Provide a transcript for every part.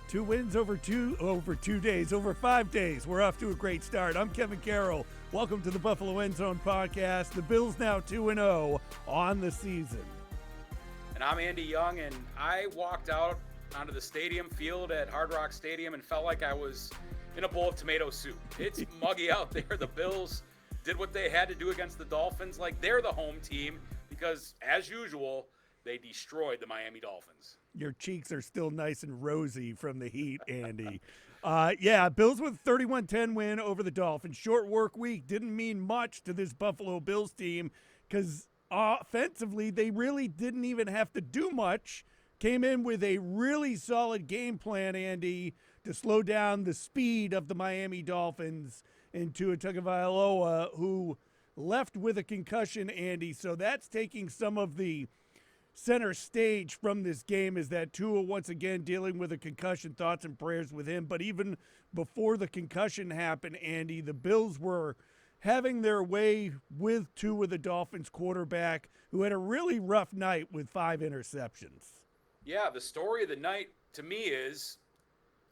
2 wins over 2 days, over 5 days. We're off to a great start. I'm Kevin Carroll. Welcome to the Buffalo End Zone podcast. The Bills now 2-0 on the season. And I'm Andy Young, and I walked out onto the stadium field at Hard Rock Stadium and felt like I was in a bowl of tomato soup. It's muggy out there. The Bills did what they had to do against the Dolphins, like they're the home team, because as usual, they destroyed the Miami Dolphins. Your cheeks are still nice and rosy from the heat, Andy. Bills with a 31-10 win over the Dolphins. Short work week didn't mean much to this Buffalo Bills team because offensively they really didn't even have to do much. Came in with a really solid game plan, Andy, to slow down the speed of the Miami Dolphins and Tua Tagovailoa, who left with a concussion, Andy. So that's taking some of the center stage from this game, is that Tua once again dealing with a concussion. Thoughts and prayers with him. But even before the concussion happened, Andy, the Bills were having their way with Tua, the Dolphins quarterback, who had a really rough night with 5 interceptions. Yeah, the story of the night to me is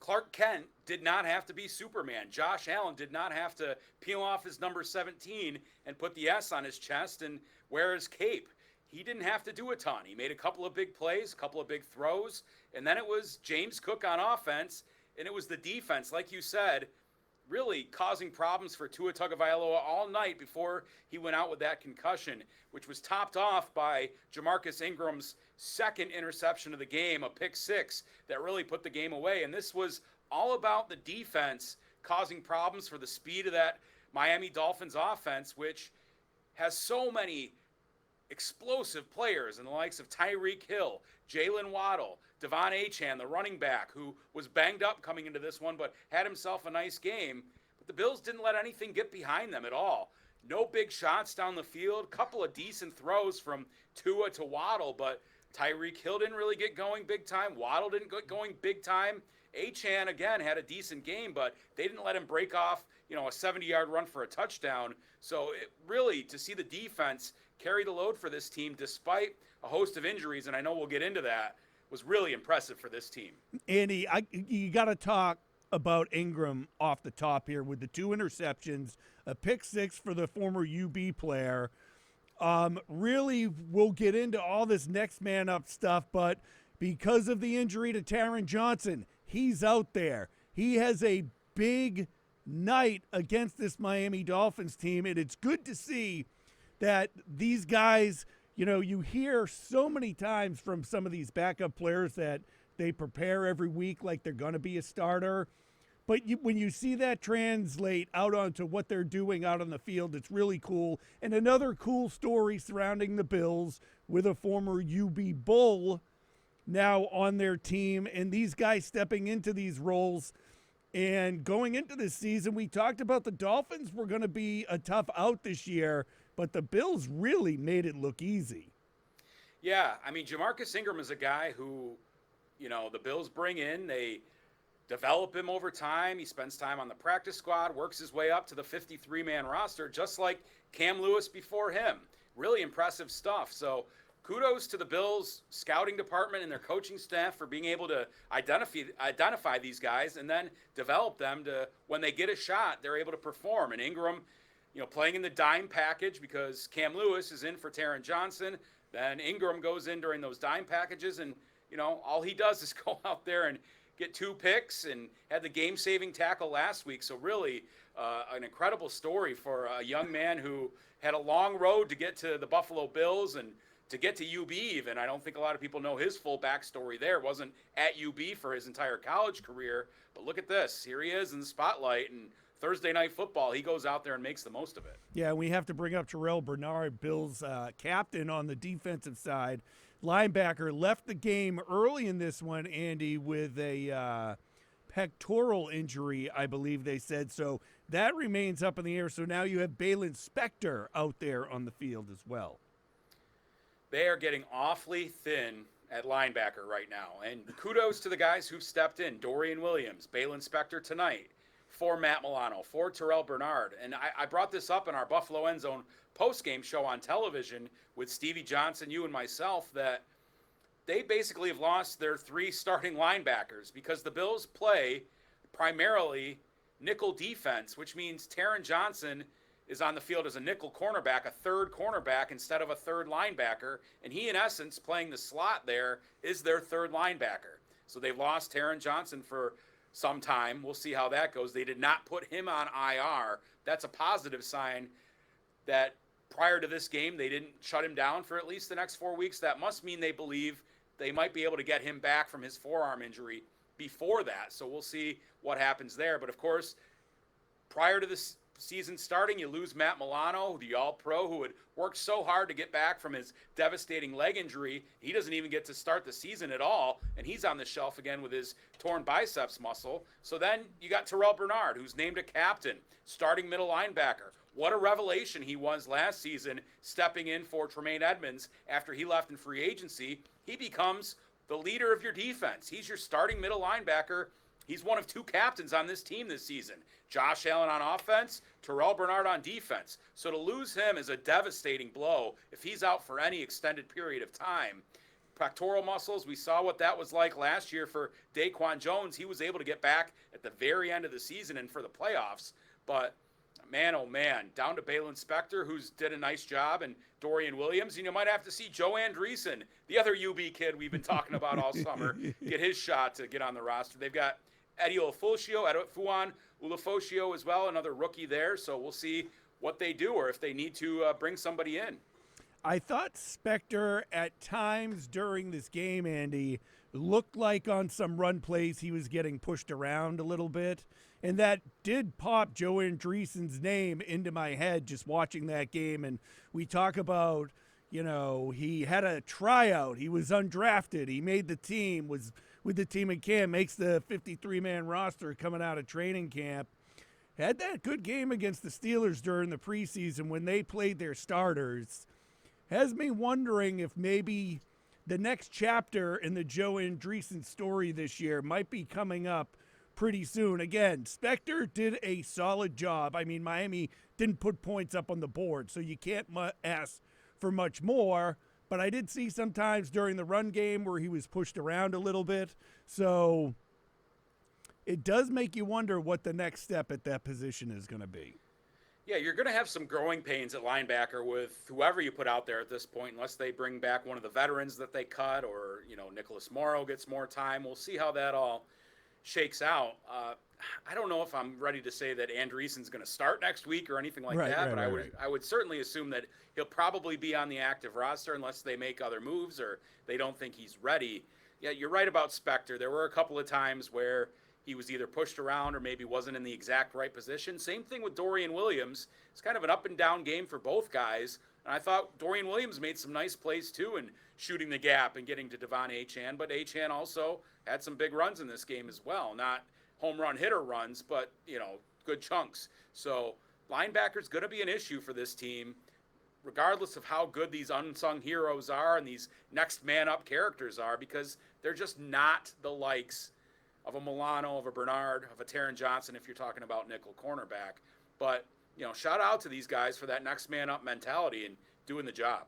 Clark Kent did not have to be Superman. Josh Allen did not have to peel off his number 17 and put the S on his chest and wear his cape. He didn't have to do a ton. He made a couple of big plays, a couple of big throws, and then it was James Cook on offense, and it was the defense, like you said, really causing problems for Tua Tagovailoa all night before he went out with that concussion, which was topped off by Ja'Marcus Ingram's second interception of the game, a pick six that really put the game away. And this was all about the defense causing problems for the speed of that Miami Dolphins offense, which has so many explosive players in the likes of Tyreek Hill, Jalen Waddle, Devon Achane, the running back, who was banged up coming into this one but had himself a nice game. But the Bills didn't let anything get behind them at all. No big shots down the field, couple of decent throws from Tua to Waddle, but Tyreek Hill didn't really get going big time. Waddle didn't get going big time. Achane, again, had a decent game, but they didn't let him break off, a 70-yard run for a touchdown. So it really, to see the defense carry the load for this team despite a host of injuries, and I know we'll get into that, was really impressive for this team. Andy, you got to talk about Ingram off the top here with the 2 interceptions, a pick six for the former UB player. Really, we'll get into all this next man up stuff, but because of the injury to Taron Johnson, he's out there. He has a big night against this Miami Dolphins team, and it's good to see that these guys, you hear so many times from some of these backup players that they prepare every week like they're going to be a starter. But when you see that translate out onto what they're doing out on the field, it's really cool. And another cool story surrounding the Bills with a former UB Bull now on their team, and these guys stepping into these roles. And going into this season, we talked about the Dolphins were going to be a tough out this year, but the Bills really made it look easy. Yeah, Ja'Marcus Ingram is a guy who, the Bills bring in. They develop him over time. He spends time on the practice squad, works his way up to the 53-man roster, just like Cam Lewis before him. Really impressive stuff. So kudos to the Bills scouting department and their coaching staff for being able to identify these guys and then develop them to, when they get a shot, they're able to perform. And Ingram, playing in the dime package because Cam Lewis is in for Taron Johnson. Then Ingram goes in during those dime packages, and, all he does is go out there and get 2 picks and had the game-saving tackle last week. So really an incredible story for a young man who had a long road to get to the Buffalo Bills and to get to UB even. I don't think a lot of people know his full backstory there. Wasn't at UB for his entire college career. But look at this. Here he is in the spotlight, and Thursday Night Football, he goes out there and makes the most of it. Yeah, we have to bring up Terrel Bernard, Bills captain on the defensive side. Linebacker left the game early in this one, Andy, with a pectoral injury, I believe they said. So that remains up in the air. So now you have Baylon Spector out there on the field as well. They are getting awfully thin at linebacker right now. And kudos to the guys who've stepped in. Dorian Williams, Baylon Spector tonight, for Matt Milano, for Terrel Bernard. And I brought this up in our Buffalo End Zone post-game show on television with Stevie Johnson, you and myself, that they basically have lost their 3 starting linebackers because the Bills play primarily nickel defense, which means Taron Johnson is on the field as a nickel cornerback, a third cornerback instead of a third linebacker, and he, in essence, playing the slot there, is their third linebacker. So they've lost Taron Johnson for some time. We'll see how that goes. They did not put him on IR. That's a positive sign that prior to this game, they didn't shut him down for at least the next 4 weeks. That must mean they believe they might be able to get him back from his forearm injury before that. So we'll see what happens there. But, of course, prior to this season starting, you lose Matt Milano, the All-Pro, who had worked so hard to get back from his devastating leg injury. He doesn't even get to start the season at all, and he's on the shelf again with his torn biceps muscle. So then you got Terrel Bernard, who's named a captain, starting middle linebacker. What a revelation he was last season, stepping in for Tremaine Edmonds after he left in free agency. He becomes the leader of your defense. He's your starting middle linebacker. He's one of 2 captains on this team this season. Josh Allen on offense, Terrel Bernard on defense. So to lose him is a devastating blow if he's out for any extended period of time. Pectoral muscles, we saw what that was like last year for Daquan Jones. He was able to get back at the very end of the season and for the playoffs. But man, oh man, down to Balin Spector, who's did a nice job, and Dorian Williams. And you might have to see Joe Andreessen, the other UB kid we've been talking about all summer, get his shot to get on the roster. They've got Eddie Fuan Ulafosio as well, another rookie there. So we'll see what they do or if they need to bring somebody in. I thought Spector at times during this game, Andy, looked like on some run plays he was getting pushed around a little bit. And that did pop Joe Andreessen's name into my head just watching that game. And we talk about, you know, he had a tryout. He was undrafted. He made the team, was with the team in camp, makes the 53-man roster coming out of training camp. Had that good game against the Steelers during the preseason when they played their starters. Has me wondering if maybe the next chapter in the Joe Andreessen story this year might be coming up pretty soon. Again, Spector did a solid job. I mean, Miami didn't put points up on the board, so you can't ask for much more. But I did see sometimes during the run game where he was pushed around a little bit. So it does make you wonder what the next step at that position is going to be. Yeah, you're going to have some growing pains at linebacker with whoever you put out there at this point, unless they bring back one of the veterans that they cut or, you know, Nicholas Morrow gets more time. We'll see how that all shakes out. I don't know if I'm ready to say that Andreessen's going to start next week or anything like that, but I would certainly assume that he'll probably be on the active roster unless they make other moves or they don't think he's ready. Yeah, you're right about Spector. There were a couple of times where he was either pushed around or maybe wasn't in the exact right position. Same thing with Dorian Williams. It's kind of an up and down game for both guys. And I thought Dorian Williams made some nice plays too in shooting the gap and getting to Devon Achane. But Achane also had some big runs in this game as well. Not home run hitter runs, but, you know, good chunks. So linebacker's going to be an issue for this team, regardless of how good these unsung heroes are and these next man up characters are, because they're just not the likes of a Milano, of a Bernard, of a Taron Johnson if you're talking about nickel cornerback. But, you know, shout out to these guys for that next man up mentality and doing the job.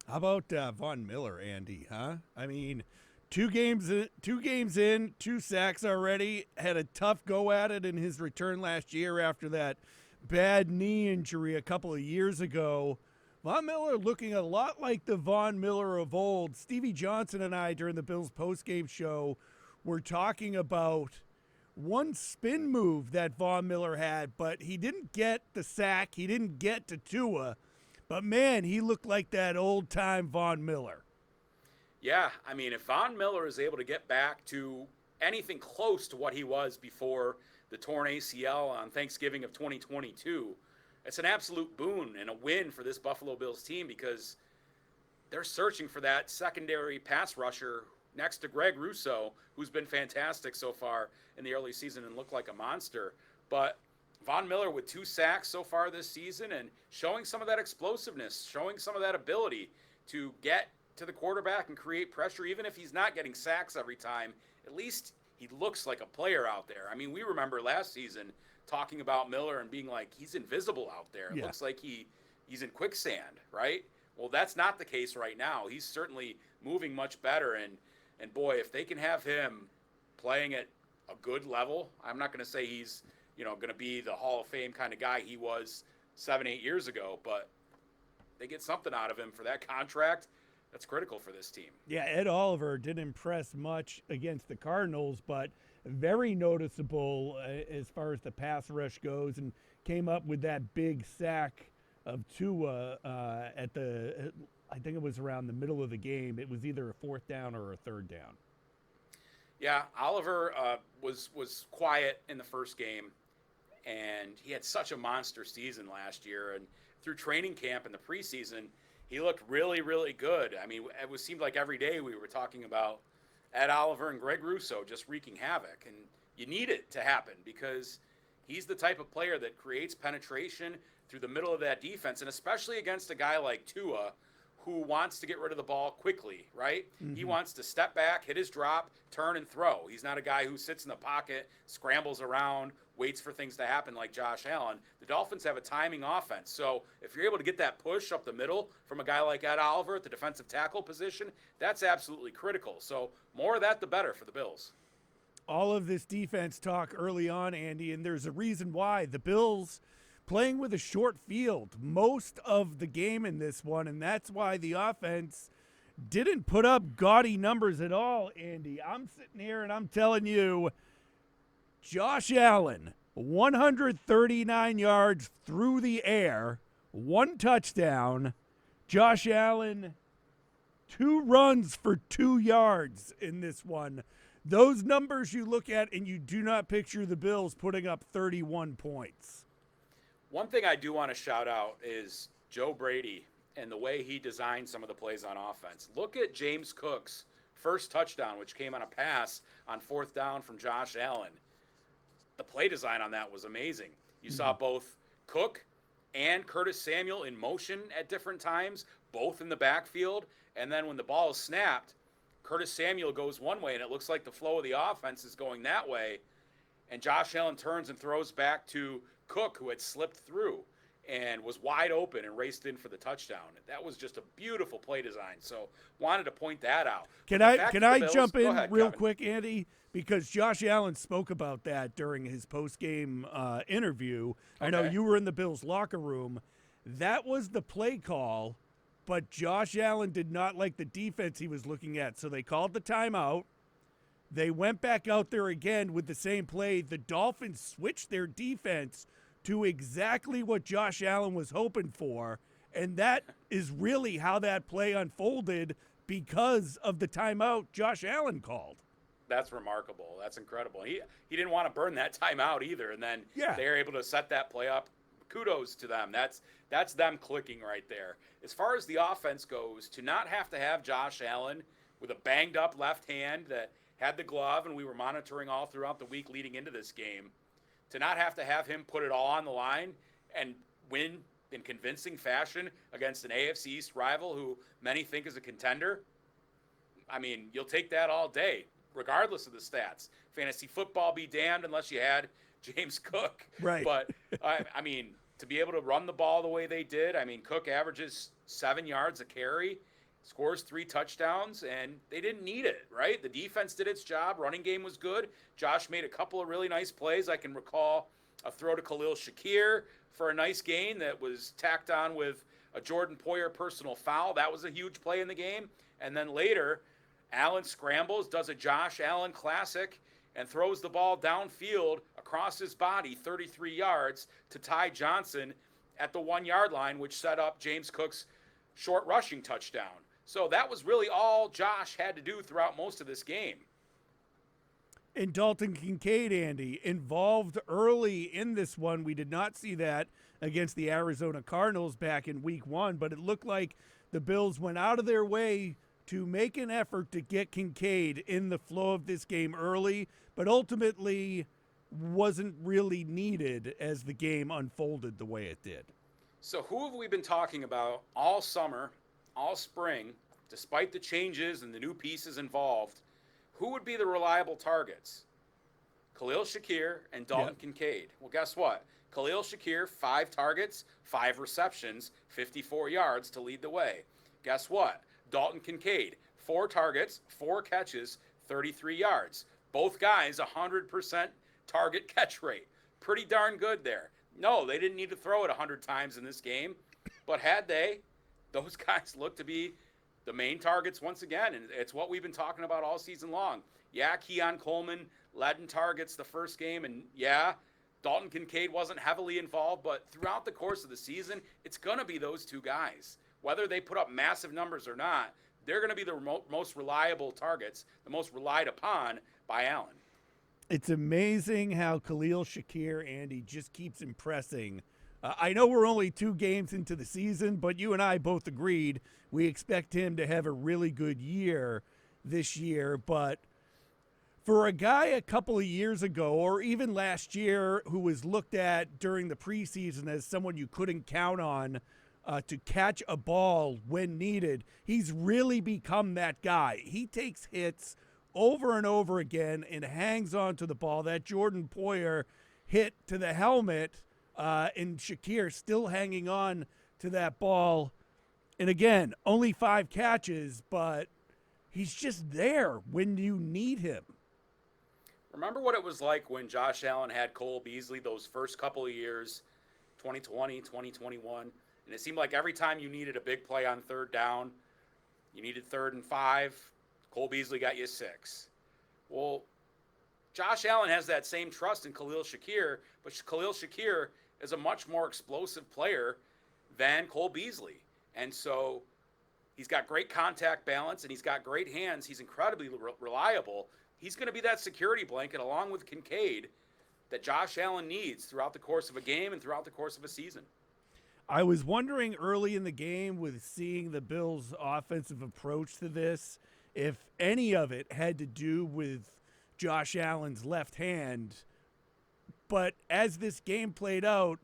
How about Von Miller, Andy, huh? I mean, two games in, 2 sacks already. Had a tough go at it in his return last year after that bad knee injury a couple of years ago. Von Miller looking a lot like the Von Miller of old. Stevie Johnson and I, during the Bills postgame show, were talking about one spin move that Von Miller had, but he didn't get the sack. He didn't get to Tua. But, man, he looked like that old-time Von Miller. Yeah, I mean, if Von Miller is able to get back to anything close to what he was before the torn ACL on Thanksgiving of 2022, it's an absolute boon and a win for this Buffalo Bills team because they're searching for that secondary pass rusher next to Greg Rousseau, who's been fantastic so far in the early season and looked like a monster. But Von Miller with 2 sacks so far this season and showing some of that explosiveness, showing some of that ability to get to the quarterback and create pressure, even if he's not getting sacks every time. At least he looks like a player out there. I mean, we remember last season talking about Miller and being like, he's invisible out there. It looks like he's in quicksand, right? Well, that's not the case right now. He's certainly moving much better, and boy, if they can have him playing at a good level, I'm not going to say he's going to be the Hall of Fame kind of guy he was 7-8 years ago, but they get something out of him for that contract. That's critical for this team. Yeah, Ed Oliver didn't impress much against the Cardinals, but very noticeable as far as the pass rush goes, and came up with that big sack of Tua at the, I think it was around the middle of the game. It was either a 4th down or a 3rd down. Yeah, Oliver was quiet in the first game, and he had such a monster season last year. And through training camp and the preseason, he looked really, really good. I mean, it seemed like every day we were talking about Ed Oliver and Greg Russo just wreaking havoc. And you need it to happen because he's the type of player that creates penetration through the middle of that defense, and especially against a guy like Tua, who wants to get rid of the ball quickly, right? Mm-hmm. He wants to step back, hit his drop, turn and throw. He's not a guy who sits in the pocket, scrambles around, waits for things to happen like Josh Allen. The Dolphins have a timing offense. So if you're able to get that push up the middle from a guy like Ed Oliver at the defensive tackle position, that's absolutely critical. So more of that, the better for the Bills. All of this defense talk early on, Andy, and there's a reason why. The Bills playing with a short field most of the game in this one, and that's why the offense didn't put up gaudy numbers at all, Andy. I'm sitting here and I'm telling you, Josh Allen, 139 yards through the air, 1 touchdown. Josh Allen, 2 runs for 2 yards in this one. Those numbers you look at and you do not picture the Bills putting up 31 points. One thing I do want to shout out is Joe Brady and the way he designed some of the plays on offense. Look at James Cook's first touchdown, which came on a pass on 4th down from Josh Allen. The play design on that was amazing. You saw both Cook and Curtis Samuel in motion at different times, both in the backfield. And then when the ball is snapped, Curtis Samuel goes one way, and it looks like the flow of the offense is going that way. And Josh Allen turns and throws back to Cook, who had slipped through and was wide open and raced in for the touchdown. That was just a beautiful play design. So wanted to point that out. Can I Bills, jump in ahead, real Kevin. quick, Andy? Because Josh Allen spoke about that during his post-game interview. Okay. I know you were in the Bills locker room. That was the play call, but Josh Allen did not like the defense he was looking at, so they called the timeout. They went back out there again with the same play. The Dolphins switched their defense to exactly what Josh Allen was hoping for, and that is really how that play unfolded because of the timeout Josh Allen called. That's remarkable. That's incredible. He didn't want to burn that timeout either, and then they were able to set that play up. Kudos to them. That's them clicking right there. As far as the offense goes, to not have to have Josh Allen with a banged-up left hand that had the glove, and we were monitoring all throughout the week leading into this game, to not have to have him put it all on the line and win in convincing fashion against an AFC East rival who many think is a contender, I mean, you'll take that all day, regardless of the stats. Fantasy football be damned unless you had James Cook. Right. But, I mean, to be able to run the ball the way they did, I mean, Cook averages 7 yards a carry, scores 3 touchdowns, and they didn't need it, right? The defense did its job. Running game was good. Josh made a couple of really nice plays. I can recall a throw to Khalil Shakir for a nice gain that was tacked on with a Jordan Poyer personal foul. That was a huge play in the game. And then later, Allen scrambles, does a Josh Allen classic, and throws the ball downfield across his body 33 yards to Ty Johnson at the 1-yard line, which set up James Cook's short rushing touchdown. So that was really all Josh had to do throughout most of this game. And Dalton Kincaid, Andy, involved early in this one. We did not see that against the Arizona Cardinals back in week 1, but it looked like the Bills went out of their way to make an effort to get Kincaid in the flow of this game early, but ultimately wasn't really needed as the game unfolded the way it did. So who have we been talking about all summer, all spring, despite the changes and the new pieces involved? Who would be the reliable targets? Khalil Shakir and Dalton Kincaid. Well, guess what? Khalil Shakir, 5 targets, 5 receptions, 54 yards to lead the way. Guess what? Dalton Kincaid, 4 targets, 4 catches, 33 yards. Both guys, 100% target catch rate. Pretty darn good there. No, they didn't need to throw it 100 times in this game, but had they, those guys look to be the main targets once again, and it's what we've been talking about all season long. Yeah, Keon Coleman led in targets the first game, and yeah, Dalton Kincaid wasn't heavily involved, but throughout the course of the season, it's going to be those two guys. Whether they put up massive numbers or not, they're going to be the most reliable targets, the most relied upon by Allen. It's amazing how Khalil Shakir, Andy, just keeps impressing. I know we're only 2 games into the season, but you and I both agreed we expect him to have a really good year this year. But for a guy a couple of years ago, or even last year, who was looked at during the preseason as someone you couldn't count on to catch a ball when needed, he's really become that guy. He takes hits over and over again and hangs on to the ball. That Jordan Poyer hit to the helmet, and Shakir still hanging on to that ball. And again, only 5 catches, but he's just there when you need him. Remember what it was like when Josh Allen had Cole Beasley those first couple of years, 2020, 2021, and it seemed like every time you needed a big play on third down, you needed 3rd and 5, Cole Beasley got you 6. Well, Josh Allen has that same trust in Khalil Shakir, but Khalil Shakir is a much more explosive player than Cole Beasley. And so he's got great contact balance and he's got great hands. He's incredibly reliable. He's going to be that security blanket along with Kincaid that Josh Allen needs throughout the course of a game and throughout the course of a season. I was wondering early in the game with seeing the Bills' offensive approach to this, if any of it had to do with Josh Allen's left hand. But as this game played out,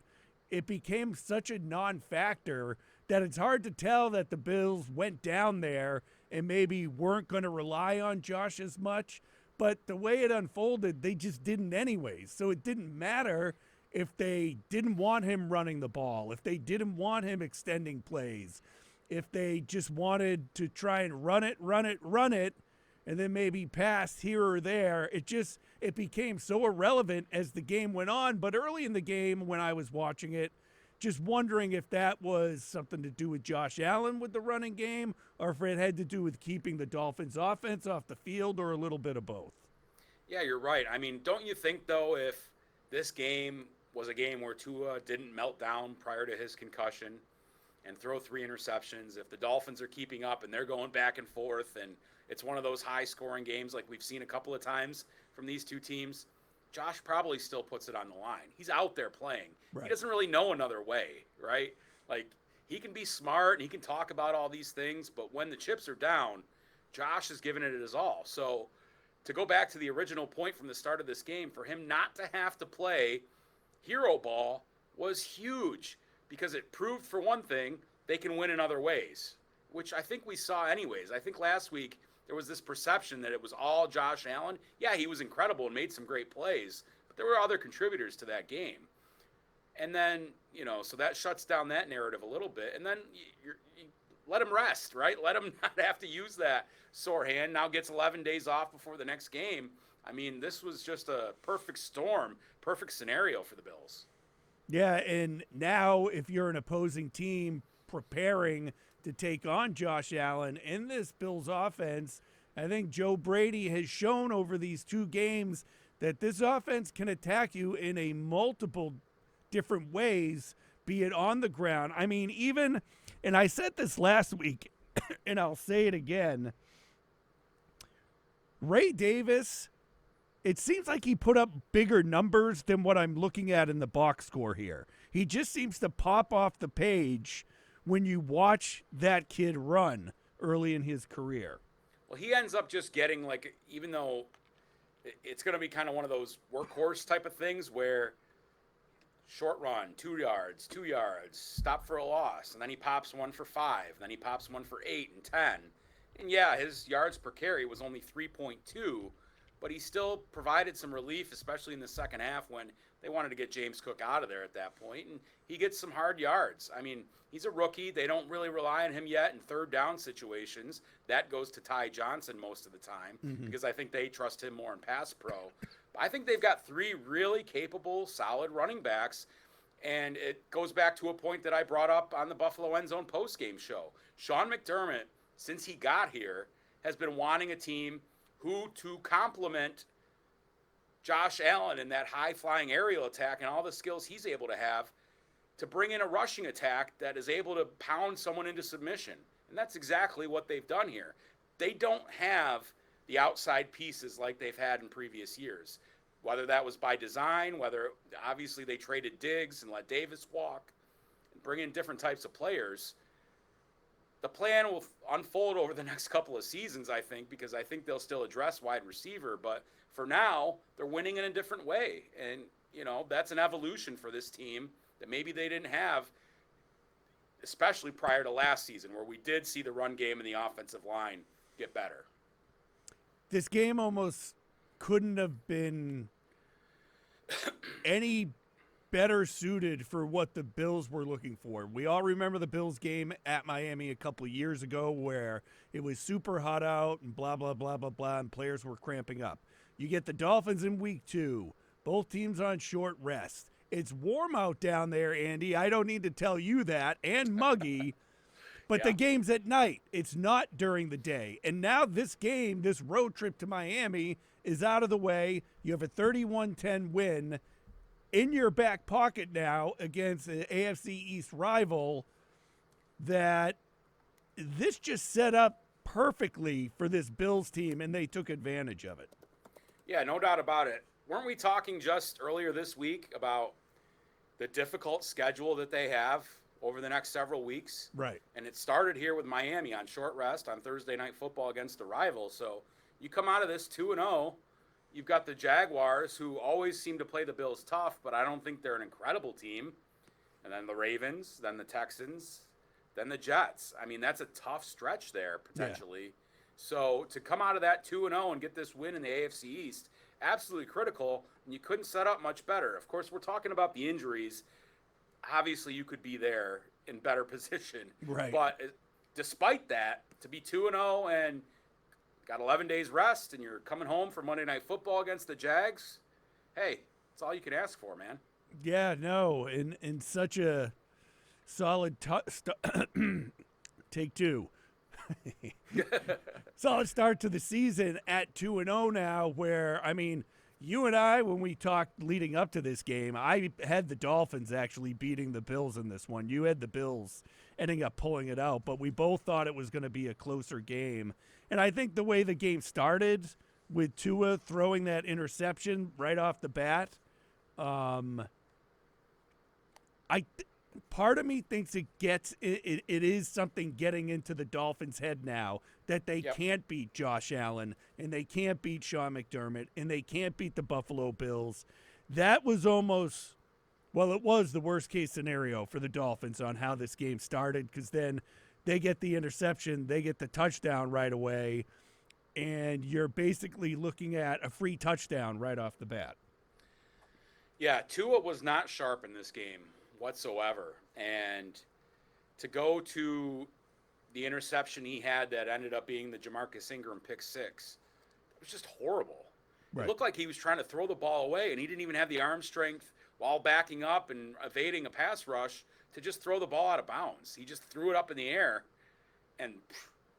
it became such a non-factor that it's hard to tell that the Bills went down there and maybe weren't going to rely on Josh as much. But the way it unfolded, they just didn't anyways. So it didn't matter if they didn't want him running the ball, if they didn't want him extending plays, if they just wanted to try and run it, and then maybe pass here or there. It became so irrelevant as the game went on. But early in the game when I was watching it, just wondering if that was something to do with Josh Allen with the running game, or if it had to do with keeping the Dolphins offense off the field, or a little bit of both. Yeah, you're right. I mean, don't you think, though, if this game was a game where Tua didn't melt down prior to his concussion and throw 3 interceptions, if the Dolphins are keeping up and they're going back and forth and it's one of those high-scoring games like we've seen a couple of times from these two teams, Josh probably still puts it on the line. He's out there playing. Right. He doesn't really know another way, right? Like, he can be smart and he can talk about all these things, but when the chips are down, Josh is giving it his all. So to go back to the original point from the start of this game, for him not to have to play hero ball was huge, because it proved, for one thing, they can win in other ways, which I think we saw anyways. I think last week there was this perception that it was all Josh Allen. Yeah, he was incredible and made some great plays, but there were other contributors to that game. And then, so that shuts down that narrative a little bit. And then you let him rest, right? Let him not have to use that sore hand. Now gets 11 days off before the next game. I mean, this was just a perfect storm, perfect scenario for the Bills. Yeah, and now if you're an opposing team preparing to take on Josh Allen in this Bills offense, I think Joe Brady has shown over these 2 games that this offense can attack you in a multiple different ways, be it on the ground. I mean, even, and I said this last week, and I'll say it again, Ray Davis, it seems like he put up bigger numbers than what I'm looking at in the box score here. He just seems to pop off the page when you watch that kid run early in his career. Well, he ends up just getting, like, even though it's going to be kind of one of those workhorse type of things where short run, 2 yards, stop for a loss, and then he pops one for 5, then he pops one for 8 and 10. And yeah, his yards per carry was only 3.2, but he still provided some relief, especially in the second half when they wanted to get James Cook out of there at that point, and he gets some hard yards. I mean, he's a rookie. They don't really rely on him yet in third down situations. That goes to Ty Johnson most of the time because I think they trust him more in pass pro. But I think they've got three really capable, solid running backs, and it goes back to a point that I brought up on the Buffalo End Zone postgame show. Sean McDermott, since he got here, has been wanting a team who to complement Josh Allen in that high-flying aerial attack and all the skills he's able to have to bring in a rushing attack that is able to pound someone into submission. And that's exactly what they've done here. They don't have the outside pieces like they've had in previous years, whether that was by design, whether obviously they traded Diggs and let Davis walk and bring in different types of players. The plan will unfold over the next couple of seasons, I think, because I think they'll still address wide receiver. But for now, they're winning in a different way. And, that's an evolution for this team that maybe they didn't have, especially prior to last season, where we did see the run game and the offensive line get better. This game almost couldn't have been any better suited for what the Bills were looking for. We all remember the Bills game at Miami a couple of years ago where it was super hot out and blah, blah, blah, blah, blah, and players were cramping up. You get the Dolphins in week 2. Both teams on short rest. It's warm out down there, Andy. I don't need to tell you that, and muggy. But the game's at night. It's not during the day. And now this game, this road trip to Miami, is out of the way. You have a 31-10 win in your back pocket now against the AFC East rival that this just set up perfectly for this Bills team, and they took advantage of it. Yeah, no doubt about it. Weren't we talking just earlier this week about the difficult schedule that they have over the next several weeks? Right. And it started here with Miami on short rest on Thursday Night Football against the rival. So you come out of this 2-0. You've got the Jaguars, who always seem to play the Bills tough, but I don't think they're an incredible team. And then the Ravens, then the Texans, then the Jets. I mean, that's a tough stretch there, potentially. Yeah. So to come out of that 2-0 and get this win in the AFC East, absolutely critical, and you couldn't set up much better. Of course, we're talking about the injuries. Obviously, you could be there in better position. Right. But despite that, to be 2-0 and got 11 days rest, and you're coming home for Monday Night Football against the Jags, hey, that's all you can ask for, man. Yeah, no, in such a solid take two. Solid start to the season at 2-0 now, where, I mean, you and I, when we talked leading up to this game, I had the Dolphins actually beating the Bills in this one. You had the Bills ending up pulling it out, but we both thought it was going to be a closer game. And I think the way the game started with Tua throwing that interception right off the bat, part of me thinks it is something getting into the Dolphins' head now that they can't beat Josh Allen and they can't beat Sean McDermott and they can't beat the Buffalo Bills. That was almost, well, it was the worst case scenario for the Dolphins on how this game started, because then they get the interception, they get the touchdown right away, and you're basically looking at a free touchdown right off the bat. Yeah, Tua was not sharp in this game whatsoever, and to go to the interception he had that ended up being the Ja'Marcus Ingram pick 6, it was just horrible. Right. It looked like he was trying to throw the ball away, and he didn't even have the arm strength while backing up and evading a pass rush to just throw the ball out of bounds. He just threw it up in the air, and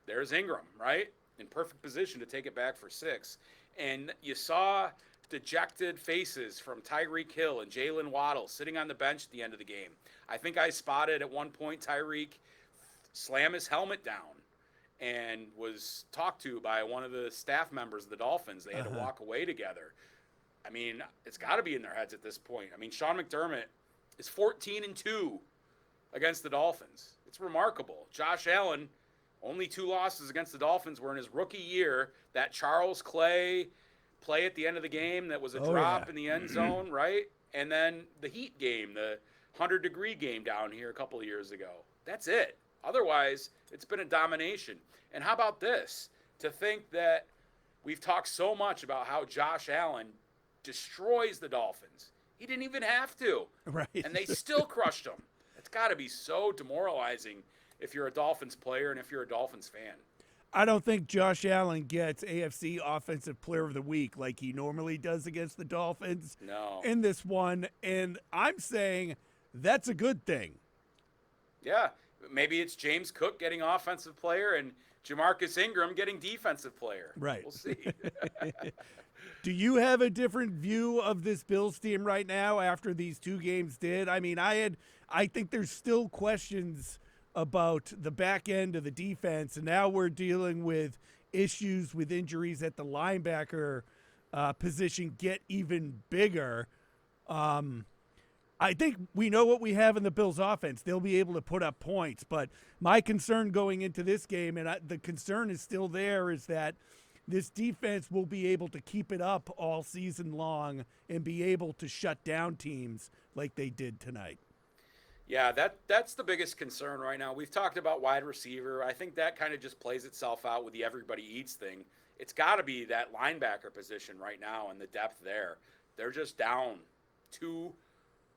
there's Ingram, right, in perfect position to take it back for 6. And you saw dejected faces from Tyreek Hill and Jalen Waddle sitting on the bench at the end of the game. I think I spotted at one point Tyreek slam his helmet down and was talked to by one of the staff members of the Dolphins. They had to walk away together. I mean, it's got to be in their heads at this point. I mean, Sean McDermott is 14-2 against the Dolphins. It's remarkable. Josh Allen, only 2 losses against the Dolphins were in his rookie year. That Charles Clay play at the end of the game that was a drop in the end zone, right? And then the Heat game, the 100-degree game down here a couple of years ago. That's it. Otherwise, it's been a domination. And how about this? To think that we've talked so much about how Josh Allen destroys the Dolphins. He didn't even have to. Right. And they still crushed them. It's got to be so demoralizing if you're a Dolphins player and if you're a Dolphins fan. I don't think Josh Allen gets AFC Offensive Player of the Week like he normally does against the Dolphins in this one. And I'm saying that's a good thing. Yeah. Maybe it's James Cook getting Offensive Player and Ja'Marcus Ingram getting Defensive Player. Right. We'll see. Do you have a different view of this Bills team right now after these two games did? I mean, I think there's still questions about the back end of the defense, and now we're dealing with issues with injuries at the linebacker position get even bigger. I think we know what we have in the Bills offense. They'll be able to put up points, but my concern going into this game, and the concern is still there, is that this defense will be able to keep it up all season long and be able to shut down teams like they did tonight. Yeah, that's the biggest concern right now. We've talked about wide receiver. I think that kind of just plays itself out with the everybody eats thing. It's got to be that linebacker position right now and the depth there. They're just down two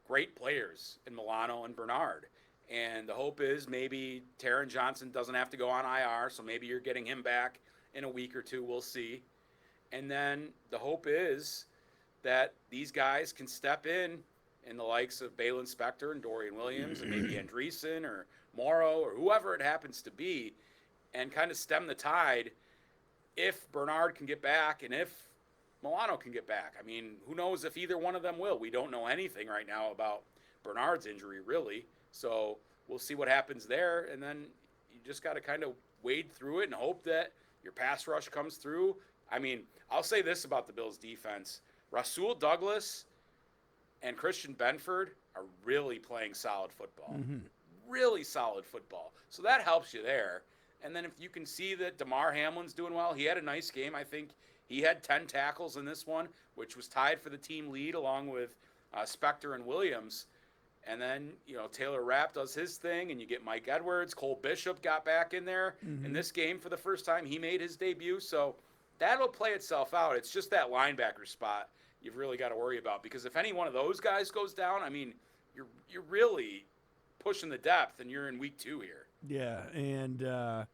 great players in Milano and Bernard. And the hope is maybe Taron Johnson doesn't have to go on IR, so maybe you're getting him back in a week or two. We'll see. And then the hope is that these guys can step in the likes of Balin Spector and Dorian Williams and maybe Andreessen or Morrow or whoever it happens to be, and kind of stem the tide if Bernard can get back and if Milano can get back. I mean, who knows if either one of them will. We don't know anything right now about Bernard's injury, really. So we'll see what happens there, and then you just got to kind of wade through it and hope that your pass rush comes through. I mean, I'll say this about the Bills' defense. Rasul Douglas and Christian Benford are really playing solid football. Really solid football. So that helps you there. And then if you can see that DeMar Hamlin's doing well, he had a nice game. I think he had 10 tackles in this one, which was tied for the team lead along with Spector and Williams. And then, Taylor Rapp does his thing, and you get Mike Edwards. Cole Bishop got back in there in this game for the first time. He made his debut. So that'll play itself out. It's just that linebacker spot you've really got to worry about, because if any one of those guys goes down, I mean, you're really pushing the depth, and you're in week 2 here. Yeah, and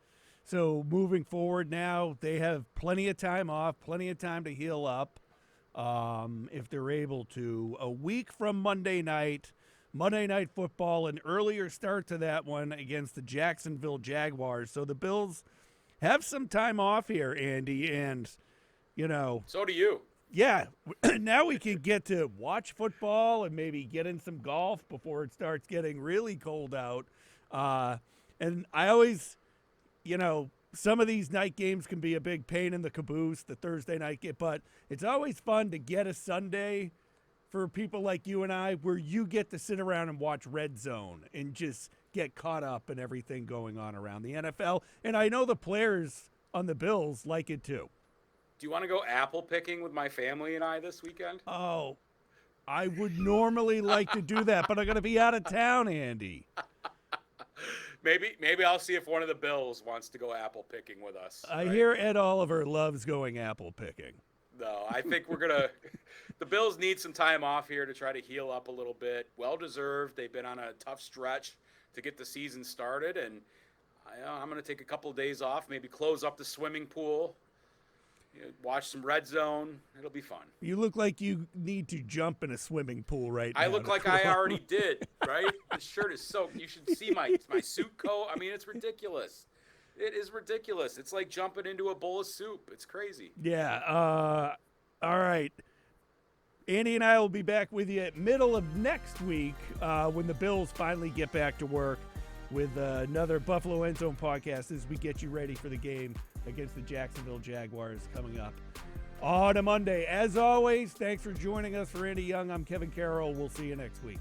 so moving forward now, they have plenty of time off, plenty of time to heal up if they're able to. A week from Monday Night Football, an earlier start to that one against the Jacksonville Jaguars. So the Bills have some time off here, Andy, and, So do you. Yeah, now we can get to watch football and maybe get in some golf before it starts getting really cold out. And I always, some of these night games can be a big pain in the caboose, the Thursday night game, but it's always fun to get a Sunday for people like you and I where you get to sit around and watch Red Zone and just get caught up in everything going on around the NFL. And I know the players on the Bills like it too. Do you want to go apple picking with my family and I this weekend? Oh, I would normally like to do that, but I'm going to be out of town, Andy. Maybe I'll see if one of the Bills wants to go apple picking with us. I hear Ed Oliver loves going apple picking. No, I think we're going to – the Bills need some time off here to try to heal up a little bit. Well-deserved. They've been on a tough stretch to get the season started, and I'm going to take a couple of days off, maybe close up the swimming pool. Watch some Red Zone. It'll be fun. You look like you need to jump in a swimming pool right now. I look like I already did, right? The shirt is soaked. You should see my suit coat. I mean, it's ridiculous. It is ridiculous. It's like jumping into a bowl of soup. It's crazy. Yeah. All right. Andy and I will be back with you at middle of next week when the Bills finally get back to work with another Buffalo End Zone podcast as we get you ready for the game against the Jacksonville Jaguars coming up on a Monday. As always, thanks for joining us. For Andy Young, I'm Kevin Carroll. We'll see you next week.